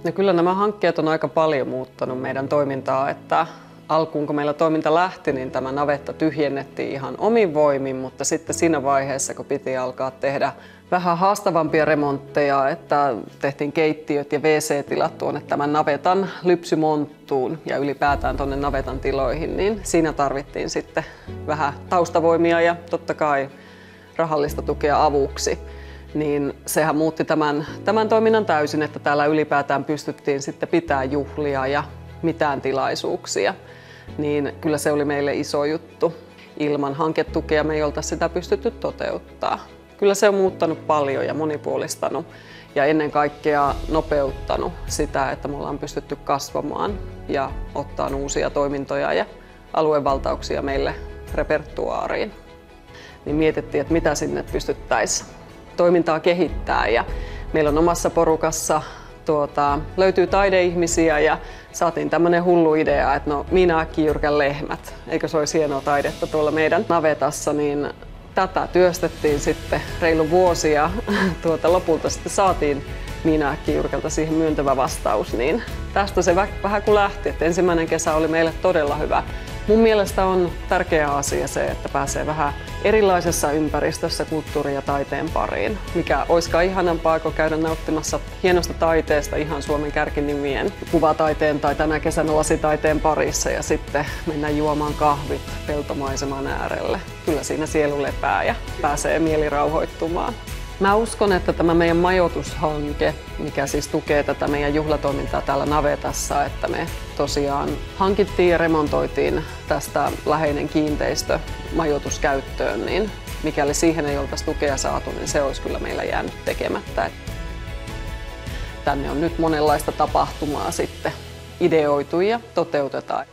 No kyllä nämä hankkeet on aika paljon muuttanut meidän toimintaa, että alkuun kun meillä toiminta lähti, niin tämä navetta tyhjennettiin ihan omin voimin, mutta sitten siinä vaiheessa, kun piti alkaa tehdä vähän haastavampia remontteja, että tehtiin keittiöt ja WC-tilat tuonne tämän navetan lypsymonttuun ja ylipäätään tuonne navetan tiloihin, niin siinä tarvittiin sitten vähän taustavoimia ja totta kai rahallista tukea avuksi. Niin sehän muutti tämän toiminnan täysin, että täällä ylipäätään pystyttiin sitten pitämään juhlia ja mitään tilaisuuksia. Niin kyllä se oli meille iso juttu. Ilman hanketukea me ei oltaisi sitä pystytty toteuttaa. Kyllä se on muuttanut paljon ja monipuolistanut ja ennen kaikkea nopeuttanut sitä, että me ollaan pystytty kasvamaan ja ottaa uusia toimintoja ja aluevaltauksia meille repertuaariin. Niin mietittiin, että mitä sinne pystyttäisiin toimintaa kehittää ja meillä on omassa porukassa löytyy taideihmisiä ja saatiin tämmöinen hullu idea, että no Miina Äkkijyrkän lehmät, eikö se olisi hienoa taidetta tuolla meidän navetassa, niin tätä työstettiin sitten reilu vuosi ja lopulta sitten saatiin Miina Äkkijyrkältä siihen myöntävä vastaus, niin tästä se vähän kun lähti, että ensimmäinen kesä oli meille todella hyvä. Mun mielestä on tärkeä asia se, että pääsee vähän erilaisessa ympäristössä kulttuurin ja taiteen pariin, mikä olisikaan ihanampaa kuin käydä nauttimassa hienosta taiteesta ihan Suomen kärkinimien kuvataiteen tai tänä kesänä lasitaiteen parissa ja sitten mennä juomaan kahvit peltomaiseman äärelle. Kyllä siinä sielu lepää ja pääsee mieli rauhoittumaan. Mä uskon, että tämä meidän majoitushanke, mikä siis tukee tätä meidän juhlatoimintaa täällä navetassa, että me tosiaan hankittiin ja remontoitiin tästä läheinen kiinteistö majoituskäyttöön, niin mikäli siihen ei oltaisi tukea saatu, niin se olisi kyllä meillä jäänyt tekemättä. Tänne on nyt monenlaista tapahtumaa sitten ideoitu ja toteutetaan.